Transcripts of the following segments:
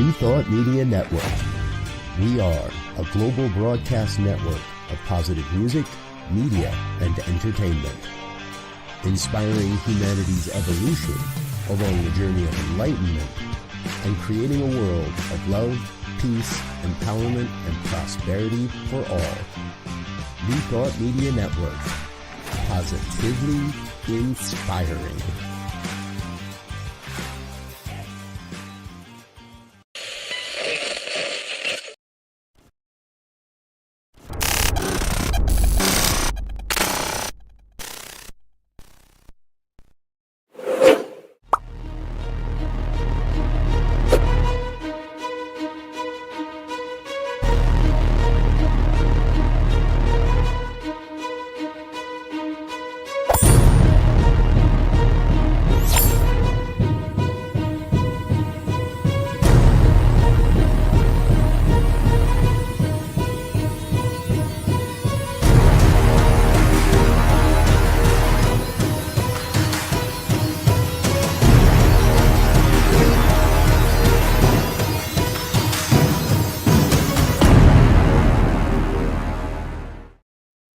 New Thought Media Network. We are a global broadcast network of positive music, media, and entertainment, inspiring humanity's evolution along the journey of enlightenment and creating a world of love, peace, empowerment, and prosperity for all. New Thought Media Network. Positively inspiring.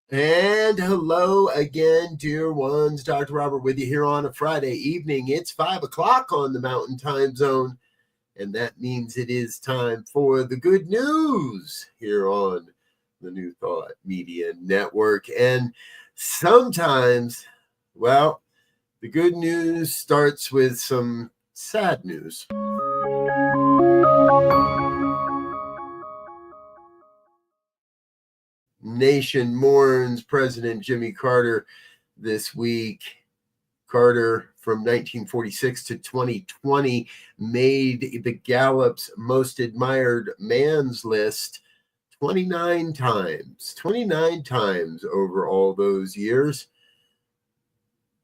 And hello again, dear ones. Dr. Robert with you here on a Friday evening. It's 5 o'clock on the Mountain Time Zone, and that means it is time for the good news here on the New Thought Media Network. And sometimes, well, the good news starts with some sad news. Nation mourns President Jimmy Carter this week. Carter, from 1946 to 2020, made the Gallup's most admired man's list 29 times over all those years.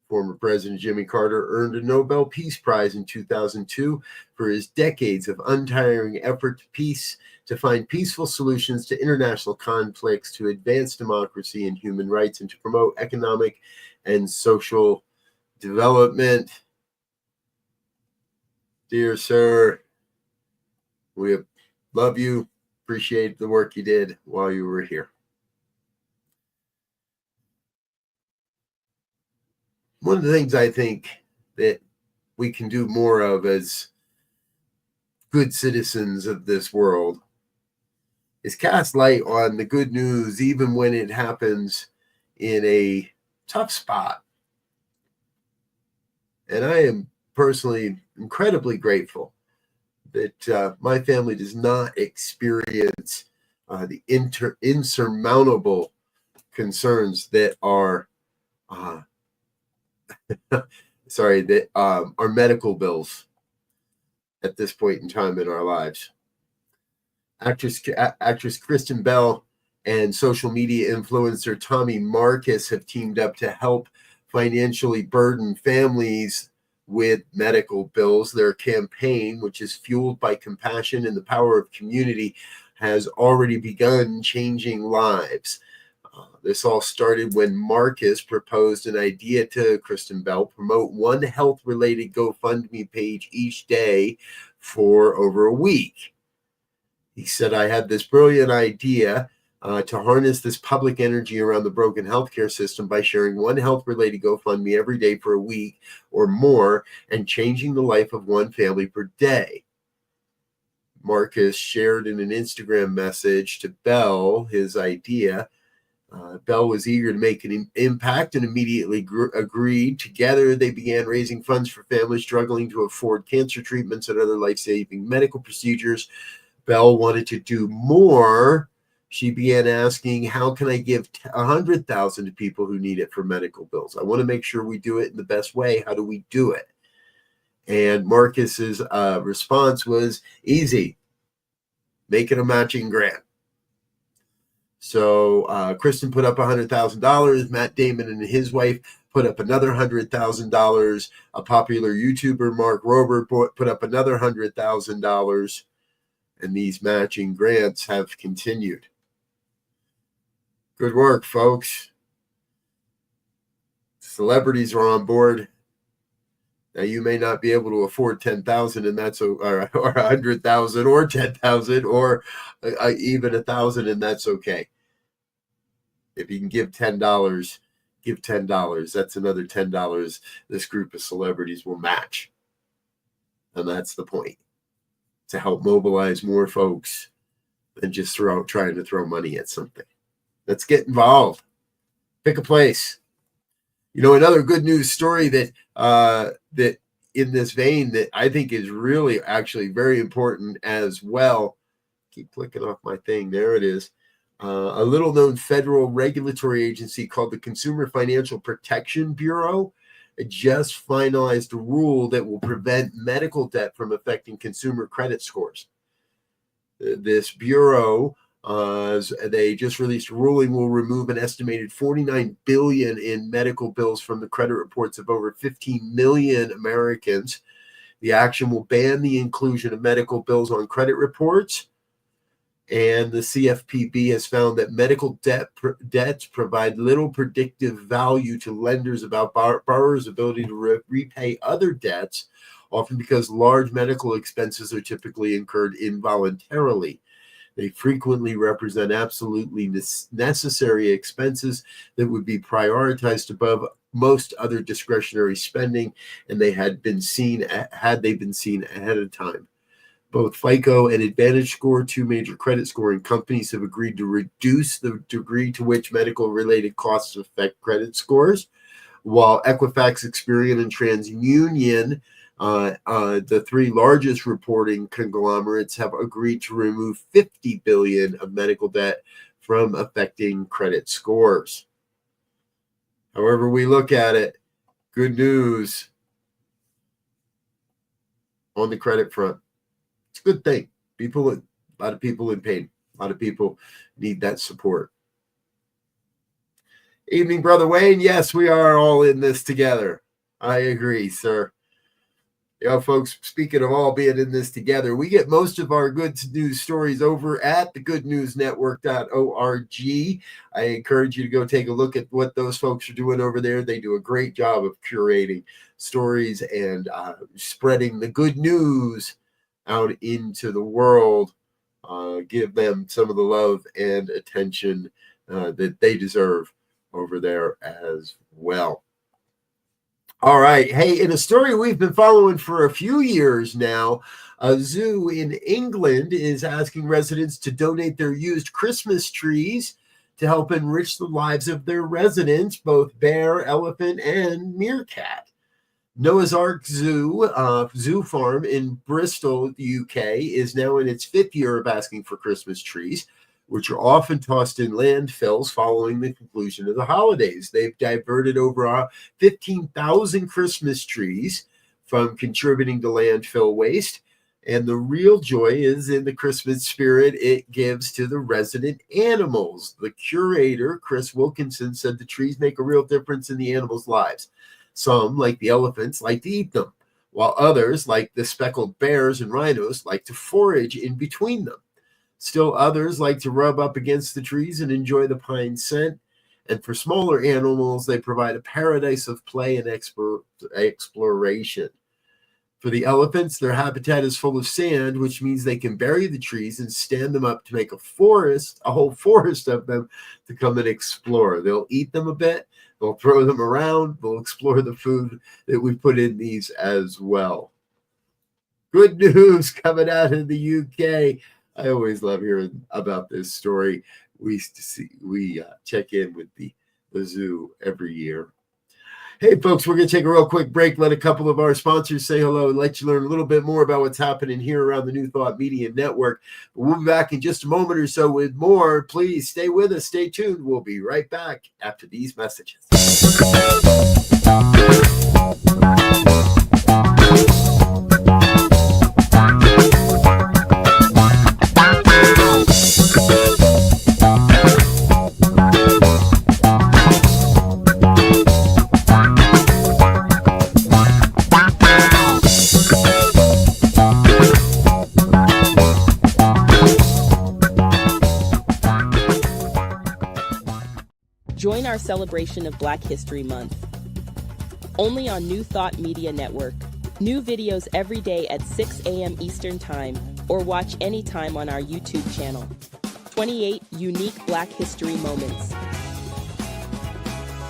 Former President Jimmy Carter earned a Nobel Peace Prize in 2002 for his decades of untiring effort to find peaceful solutions to international conflicts, to advance democracy and human rights, and to promote economic and social development. Dear sir, we love you, appreciate the work you did while you were here. One of the things I think that we can do more of as good citizens of this world is cast light on the good news, even when it happens in a tough spot. And I am personally incredibly grateful that my family does not experience the insurmountable concerns that are our medical bills at this point in time in our lives. Actress Kristen Bell and social media influencer Tommy Marcus have teamed up to help financially burden families with medical bills. Their campaign, which is fueled by compassion and the power of community, has already begun changing lives. This all started when Marcus proposed an idea to Kristen Bell: promote one health-related GoFundMe page each day for over a week. He said, I had this brilliant idea to harness this public energy around the broken healthcare system by sharing one health-related GoFundMe every day for a week or more and changing the life of one family per day. Marcus shared in an Instagram message to Bell his idea. Bell was eager to make an impact and immediately agreed. Together, they began raising funds for families struggling to afford cancer treatments and other life-saving medical procedures. Bell wanted to do more. She began asking, how can I give 100,000 to people who need it for medical bills? I want to make sure we do it in the best way. How do we do it? And Marcus's response was easy: make it a matching grant. So Kristen put up $100,000. Matt Damon and his wife put up another $100,000. A popular YouTuber, Mark Rober, put up another $100,000. And these matching grants have continued. Good work, folks. Celebrities are on board. Now you may not be able to afford 10,000, and that's or 100,000 or 10,000 or even 1,000, and that's okay. If you can give $10, give $10. That's another $10 this group of celebrities will match. And that's the point, to help mobilize more folks than just trying to throw money at something. Let's get involved. Pick a place. Another good news story that that in this vein that I think is really actually very important as well. Keep clicking off my thing. There it is. A little known federal regulatory agency called the Consumer Financial Protection Bureau just finalized a rule that will prevent medical debt from affecting consumer credit scores. This bureau, they just released a ruling, will remove an estimated $49 billion in medical bills from the credit reports of over 15 million Americans. The action will ban the inclusion of medical bills on credit reports. And the CFPB has found that medical debts provide little predictive value to lenders about borrowers' ability to repay other debts, often because large medical expenses are typically incurred involuntarily. They frequently represent absolutely necessary expenses that would be prioritized above most other discretionary spending, and had they been seen ahead of time. Both FICO and Advantage Score, two major credit scoring companies, have agreed to reduce the degree to which medical-related costs affect credit scores, while Equifax, Experian, and TransUnion, the three largest reporting conglomerates, have agreed to remove $50 billion of medical debt from affecting credit scores. However we look at it, good news on the credit front. It's a good thing. A lot of people in pain. A lot of people need that support. Evening, Brother Wayne. Yes, we are all in this together. I agree, sir. Folks, speaking of all being in this together, we get most of our good news stories over at thegoodnewsnetwork.org. I encourage you to go take a look at what those folks are doing over there. They do a great job of curating stories and spreading the good news out into the world. Give them some of the love and attention that they deserve over there as well. All right. Hey, in a story we've been following for a few years now, a zoo in England is asking residents to donate their used Christmas trees to help enrich the lives of their residents, both bear, elephant, and meerkat. Noah's Ark Zoo Farm in Bristol, the UK, is now in its 5th year of asking for Christmas trees, which are often tossed in landfills following the conclusion of the holidays. They've diverted over 15,000 Christmas trees from contributing to landfill waste, and the real joy is in the Christmas spirit it gives to the resident animals. The curator, Chris Wilkinson, said the trees make a real difference in the animals' lives. Some, like the elephants, like to eat them, while others, like the speckled bears and rhinos, like to forage in between them. Still others like to rub up against the trees and enjoy the pine scent. And for smaller animals, they provide a paradise of play and exploration. For the elephants, their habitat is full of sand, which means they can bury the trees and stand them up to make a whole forest of them to come and explore. They'll eat them a bit. They'll throw them around. They'll explore the food that we put in these as well. Good news coming out of the UK. I always love hearing about this story. We check in with the zoo every year. Hey, folks, we're going to take a real quick break, let a couple of our sponsors say hello, and let you learn a little bit more about what's happening here around the New Thought Media Network. We'll be back in just a moment or so with more. Please stay with us. Stay tuned. We'll be right back after these messages. Join our celebration of Black History Month. only on New Thought Media Network. New videos every day at 6 a.m. Eastern Time, or watch anytime on our YouTube channel. 28 unique Black History moments.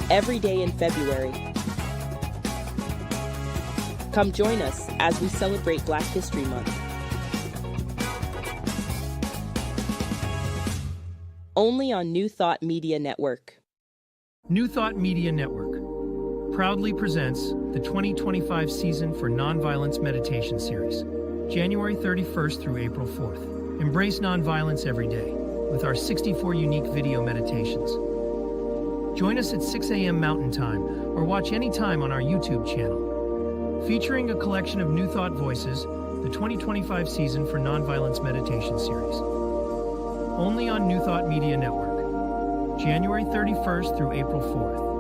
Every day in February. Come join us as we celebrate Black History Month. Only on New Thought Media Network. New Thought Media Network proudly presents the 2025 season for Nonviolence Meditation Series, January 31st through April 4th. Embrace nonviolence every day with our 64 unique video meditations. Join us at 6 a.m. Mountain Time or watch anytime on our YouTube channel. Featuring a collection of New Thought voices, the 2025 season for Nonviolence Meditation Series. Only on New Thought Media Network, January 31st through April 4th.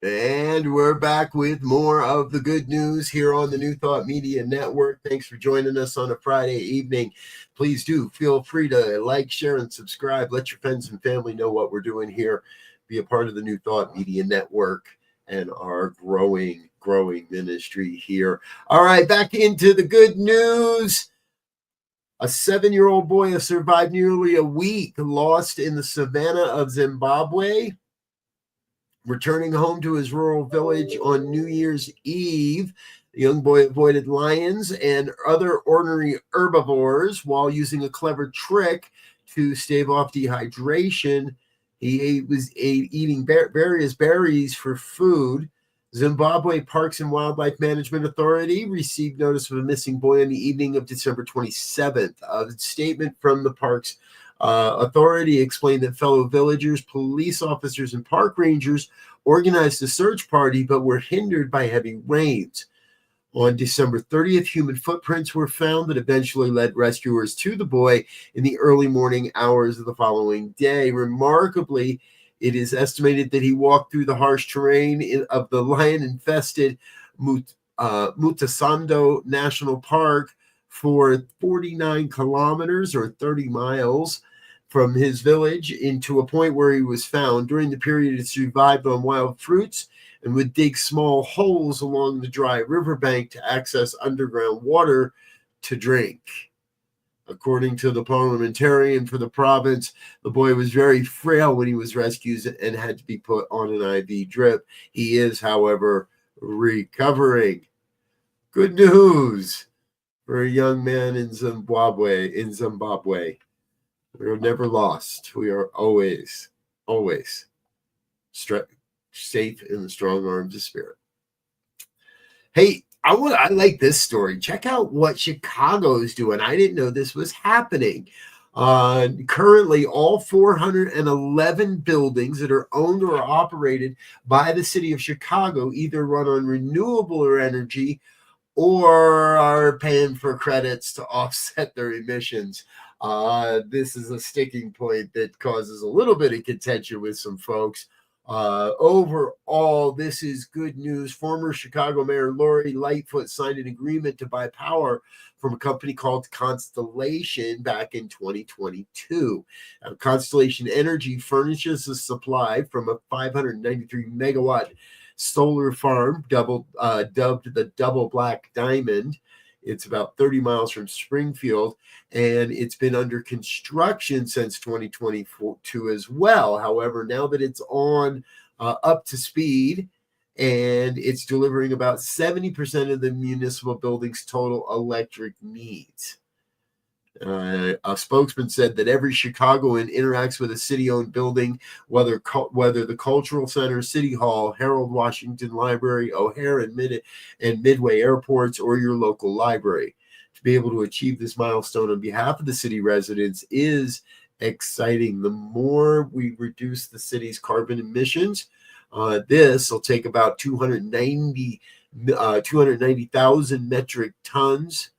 And we're back with more of the good news here on the New Thought Media Network. Thanks for joining us on a Friday evening. Please do feel free to like, share, and subscribe. Let your friends and family know what we're doing here. Be a part of the New Thought Media Network and our growing ministry here. All right, back into the good news. A 7-year-old boy has survived nearly a week lost in the savannah of Zimbabwe. Returning home to his rural village on New Year's Eve, the young boy avoided lions and other ordinary herbivores while using a clever trick to stave off dehydration. He was eating various berries for food. Zimbabwe Parks and Wildlife Management Authority received notice of a missing boy on the evening of December 27th. A statement from the Parks Authority explained that fellow villagers, police officers, and park rangers organized a search party but were hindered by heavy rains. On December 30th, human footprints were found that eventually led rescuers to the boy in the early morning hours of the following day. Remarkably, it is estimated that he walked through the harsh terrain of the lion-infested Mutasando National Park for 49 kilometers or 30 miles from his village into a point where he was found. During the period, he survived on wild fruits and would dig small holes along the dry riverbank to access underground water to drink. According to the parliamentarian for the province, the boy was very frail when he was rescued and had to be put on an IV drip. He is, however, recovering. Good news for a young man in Zimbabwe. We are never lost. We are always safe in the strong arms of spirit. Hey, I like this story. Check out what Chicago is doing. I didn't know this was happening. Currently, all 411 buildings that are owned or operated by the city of Chicago either run on renewable energy or are paying for credits to offset their emissions. This is a sticking point that causes a little bit of contention with some folks. Overall, this is good news. Former Chicago Mayor Lori Lightfoot signed an agreement to buy power from a company called Constellation back in 2022. Constellation Energy furnishes the supply from a 593 megawatt solar farm dubbed the Double Black Diamond. It's about 30 miles from Springfield, and it's been under construction since 2022 as well. However, now that it's on up to speed, and it's delivering about 70% of the municipal building's total electric needs. A spokesman said that every Chicagoan interacts with a city-owned building, whether the Cultural Center, City Hall, Harold Washington Library, O'Hare and Midway airports, or your local library. To be able to achieve this milestone on behalf of the city residents is exciting. The more we reduce the city's carbon emissions, this will take about 290,000 metric tons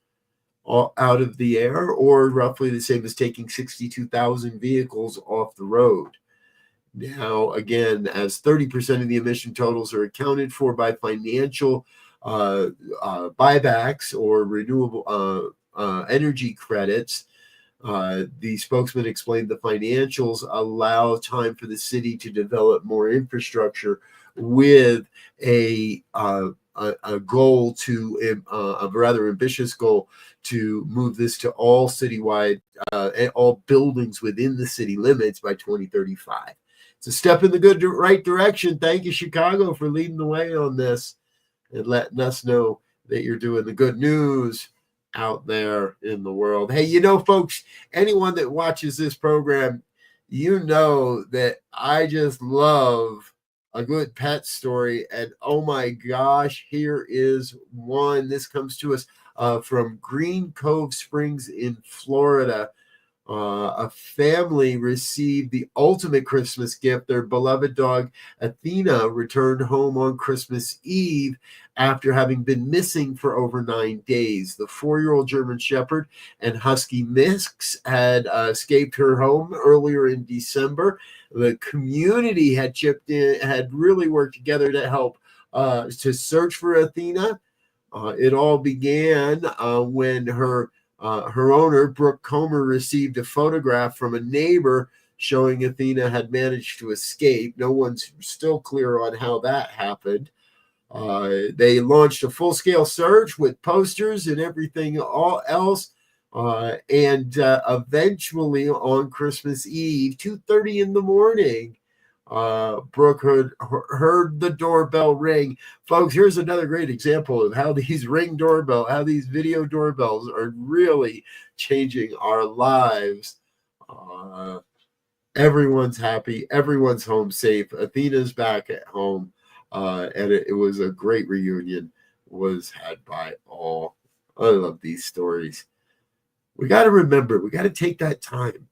out of the air, or roughly the same as taking 62,000 vehicles off the road. Now, again, as 30% of the emission totals are accounted for by financial buybacks or renewable energy credits, The spokesman explained the financials allow time for the city to develop more infrastructure with a goal to a rather ambitious goal to move this to all citywide, all buildings within the city limits by 2035. It's a step in the right direction. Thank you, Chicago, for leading the way on this and letting us know that you're doing the good news out there in the world. Hey, folks, anyone that watches this program, that I just love a good pet story. And oh my gosh, here is one. This comes to us from Green Cove Springs in Florida. A family received the ultimate Christmas gift. Their beloved dog, Athena, returned home on Christmas Eve after having been missing for over 9 days. The 4-year-old German Shepherd and Husky mix had escaped her home earlier in December. The community had chipped in, had really worked together to help to search for Athena. It all began when her owner, Brooke Comer, received a photograph from a neighbor showing Athena had managed to escape. No one's still clear on how that happened. They launched a full-scale search with posters and everything else. And eventually on Christmas Eve, 2:30 in the morning, Brooke heard the doorbell ring. Folks, here's another great example of how these how these video doorbells are really changing our lives. Everyone's happy. Everyone's home safe. Athena's back at home. And it was a great reunion was had by all. I love these stories. We got to remember, we got to take that time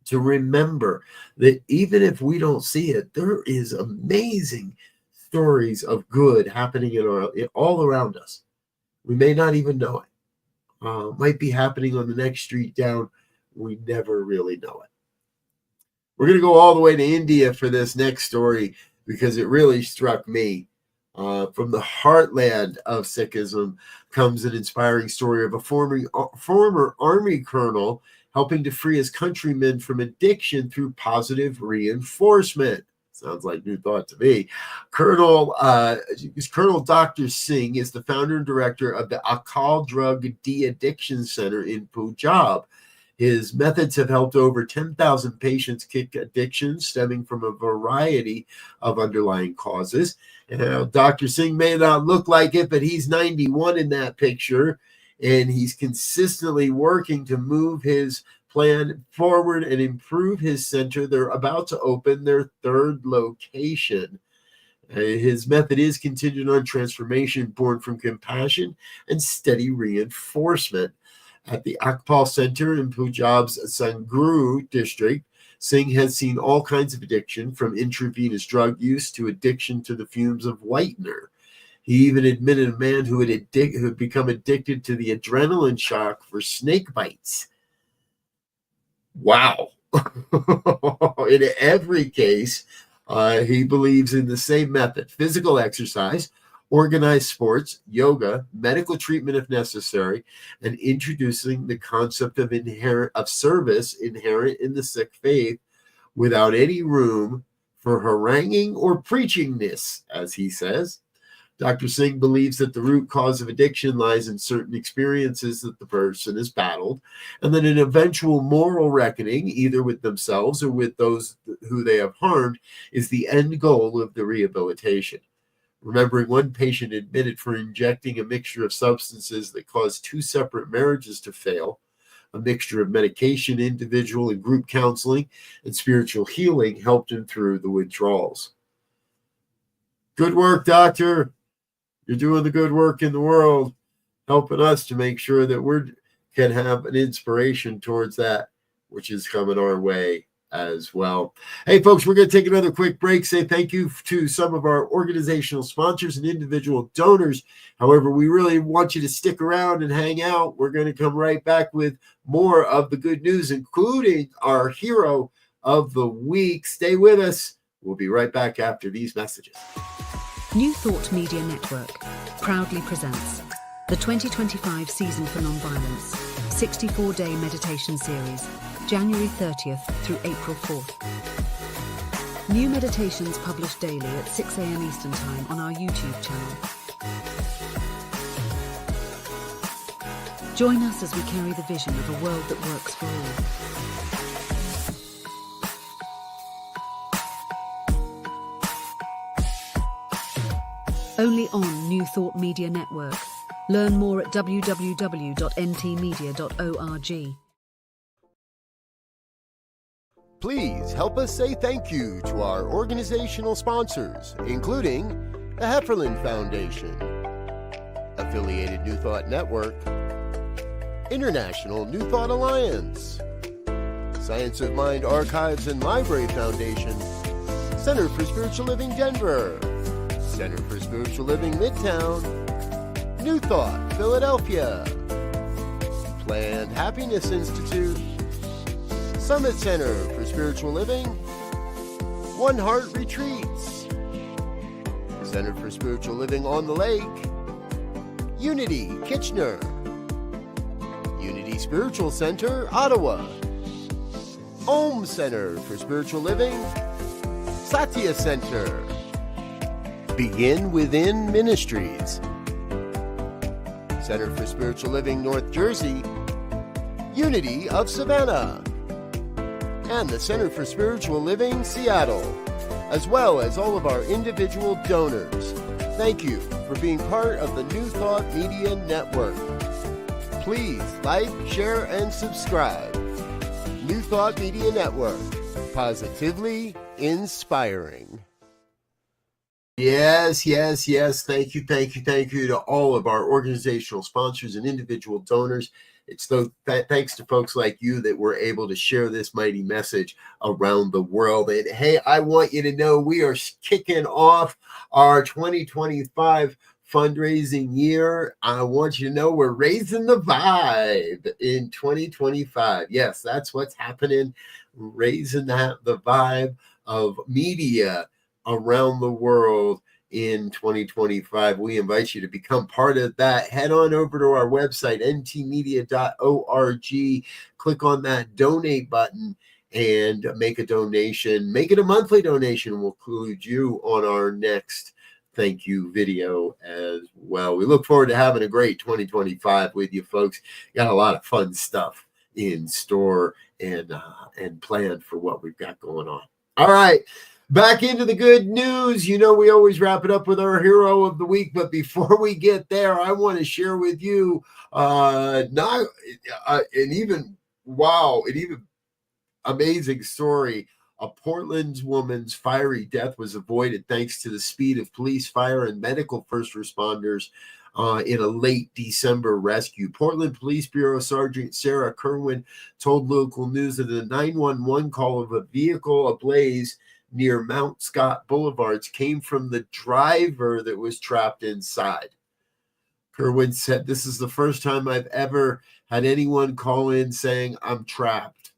to remember that even if we don't see it, there is amazing stories of good happening all around us. We may not even know it. Might be happening on the next street down. We never really know it. We're going to go all the way to India for this next story because it really struck me. From the heartland of Sikhism comes an inspiring story of a former army colonel helping to free his countrymen from addiction through positive reinforcement. Sounds like New Thought to me. Colonel Dr. Singh is the founder and director of the Akal Drug De-Addiction Center in Punjab. His methods have helped over 10,000 patients kick addictions stemming from a variety of underlying causes. Dr. Singh may not look like it, but he's 91 in that picture, and he's consistently working to move his plan forward and improve his center. They're about to open their 3rd location. His method is contingent on transformation born from compassion and steady reinforcement. At the Akpal Center in Punjab's Sangru district, Singh has seen all kinds of addiction, from intravenous drug use to addiction to the fumes of whitener. He even admitted a man who had become addicted to the adrenaline shock for snake bites. Wow. In every case, he believes in the same method: physical exercise, organized sports, yoga, medical treatment if necessary, and introducing the concept of service inherent in the Sikh faith without any room for haranguing or preachingness, as he says. Dr. Singh believes that the root cause of addiction lies in certain experiences that the person has battled, and that an eventual moral reckoning, either with themselves or with those who they have harmed, is the end goal of the rehabilitation. Remembering one patient admitted for injecting a mixture of substances that caused 2 separate marriages to fail, a mixture of medication, individual and group counseling, and spiritual healing helped him through the withdrawals. Good work, doctor. You're doing the good work in the world, helping us to make sure that we can have an inspiration towards that which is coming our way as well. Hey, folks, we're going to take another quick break. Say thank you to some of our organizational sponsors and individual donors. However, we really want you to stick around and hang out. We're going to come right back with more of the good news, including our hero of the week. Stay with us. We'll be right back after these messages. New Thought Media Network proudly presents The 2025 Season for Nonviolence, 64-day meditation series, January 30th through April 4th. New meditations published daily at 6 a.m. Eastern Time on our YouTube channel. Join us as we carry the vision of a world that works for all. Only on New Thought Media Network. Learn more at www.ntmedia.org. Please help us say thank you to our organizational sponsors, including the Hefferland Foundation, Affiliated New Thought Network, International New Thought Alliance, Science of Mind Archives and Library Foundation, Center for Spiritual Living Denver, Center for Spiritual Living Midtown, New Thought Philadelphia, Planned Happiness Institute, Summit Center for Spiritual Living, One Heart Retreats, Center for Spiritual Living on the Lake, Unity Kitchener, Unity Spiritual Center, Ottawa, Om Center for Spiritual Living, Satya Center, Begin Within Ministries, Center for Spiritual Living North Jersey, Unity of Savannah, and the Center for Spiritual Living Seattle, as well as all of our individual donors. Thank you for being part of the New Thought Media Network. Please like, share, and subscribe. New Thought Media Network, positively inspiring. Yes. Thank you to all of our organizational sponsors and individual donors. It's thanks to folks like you that we're able to share this mighty message around the world. And hey, I want you to know we are kicking off our 2025 fundraising year. I want you to know we're raising the vibe in 2025. Yes, that's what's happening. Raising the vibe of media around the world in 2025. We invite you to become part of that. Head on over to our website, ntmedia.org. Click on that donate button and make a donation. Make it a monthly donation. We'll include you on our next thank you video as well. We look forward to having a great 2025 with you folks. Got a lot of fun stuff in store and planned for what we've got going on. All right. Back into the good news. You know, we always wrap it up with our hero of the week. But before we get there, I want to share with you an even amazing story. A Portland woman's fiery death was avoided thanks to the speed of police, fire, and medical first responders in a late December rescue. Portland Police Bureau Sergeant Sarah Kerwin told local news that a 911 call of a vehicle ablaze near Mount Scott Boulevards came from the driver that was trapped inside. Kerwin said, "This is the first time I've ever had anyone call in saying I'm trapped.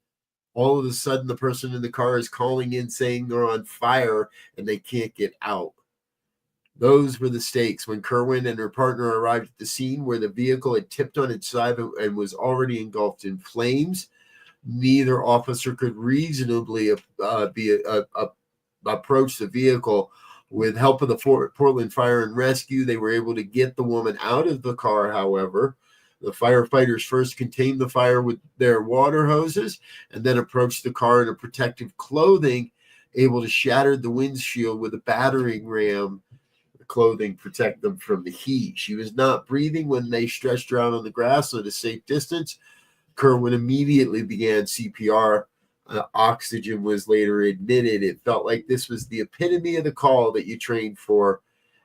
All of a sudden, the person in the car is calling in saying they're on fire and they can't get out." Those were the stakes when Kerwin and her partner arrived at the scene where the vehicle had tipped on its side and was already engulfed in flames. Neither officer could reasonably approach the vehicle. With help of the Portland Fire and Rescue, they were able to get the woman out of the car. However, the firefighters first contained the fire with their water hoses and then approached the car in a protective clothing, able to shatter the windshield with a battering ram. The clothing protect them from the heat. She was not breathing when they stretched her out on the grass at a safe distance. Kerwin immediately began CPR. Oxygen was later admitted. It felt like this was the epitome of the call that you trained for.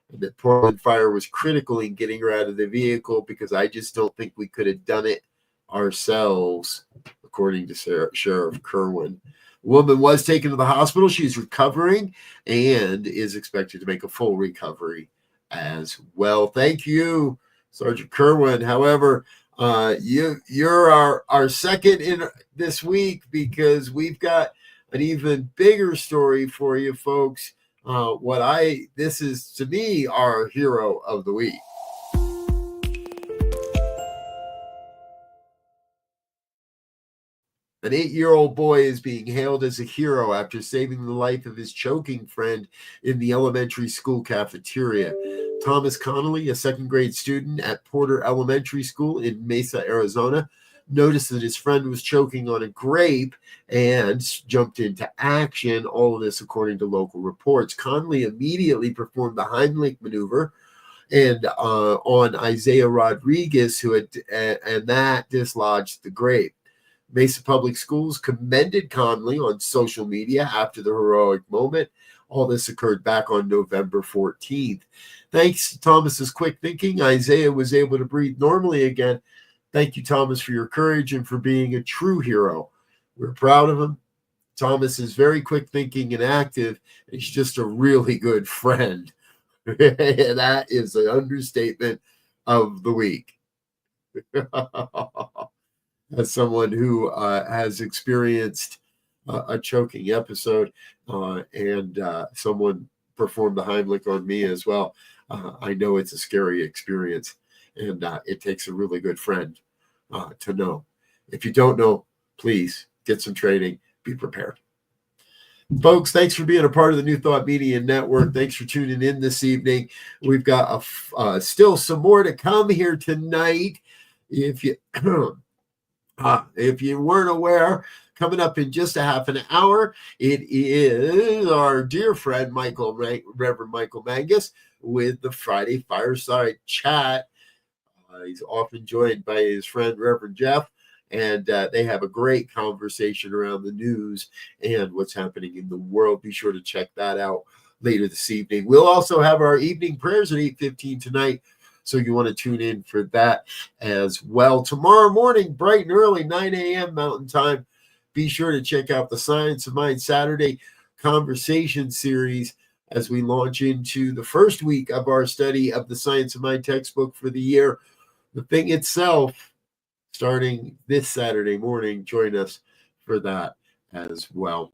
And that Portland Fire was critical in getting her out of the vehicle because I just don't think we could have done it ourselves, according to Sheriff Kerwin. The woman was taken to the hospital. She's recovering and is expected to make a full recovery as well. Thank you, Sergeant Kerwin. However, you're our second in this week because we've got an even bigger story for you folks. This is to me our hero of the week. An 8-year-old boy is being hailed as a hero after saving the life of his choking friend in the elementary school cafeteria. Thomas Connolly, a second-grade student at Porter Elementary School in Mesa, Arizona, noticed that his friend was choking on a grape and jumped into action. All of this according to local reports. Connolly immediately performed the Heimlich maneuver and on Isaiah Rodriguez, and that dislodged the grape. Mesa Public Schools commended Connolly on social media after the heroic moment. All this occurred back on November 14th. Thanks to Thomas's quick thinking, Isaiah was able to breathe normally again. Thank you, Thomas, for your courage and for being a true hero. We're proud of him. Thomas is very quick thinking and active. And he's just a really good friend. That is an understatement of the week. As someone who has experienced a choking episode and someone performed the Heimlich on me as well, I know it's a scary experience, and it takes a really good friend to know. If you don't know, please get some training, be prepared. Folks, thanks for being a part of the New Thought Media Network. Thanks for tuning in this evening. We've got still some more to come here tonight. If you if you weren't aware, coming up in just a half an hour, it is our dear friend Reverend Michael Mangus with the Friday Fireside Chat. He's often joined by his friend Reverend Jeff, and they have a great conversation around the news and what's happening in the world. Be sure to check that out later this evening. We'll also have our evening prayers at 8:15 tonight, so you want to tune in for that as well. Tomorrow morning, bright and early, 9 a.m. Mountain Time, be sure to check out the Science of Mind Saturday Conversation Series as we launch into the first week of our study of the Science of Mind textbook for the year. The thing itself, starting this Saturday morning. Join us for that as well.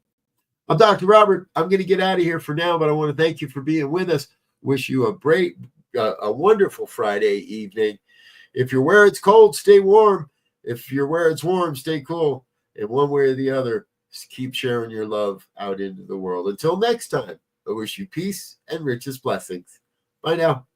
I'm Dr. Robert. I'm going to get out of here for now, but I want to thank you for being with us. Wish you a wonderful Friday evening. If you're where it's cold, stay warm. If you're where it's warm, stay cool. And one way or the other, just keep sharing your love out into the world. Until next time, I wish you peace and richest blessings. Bye now.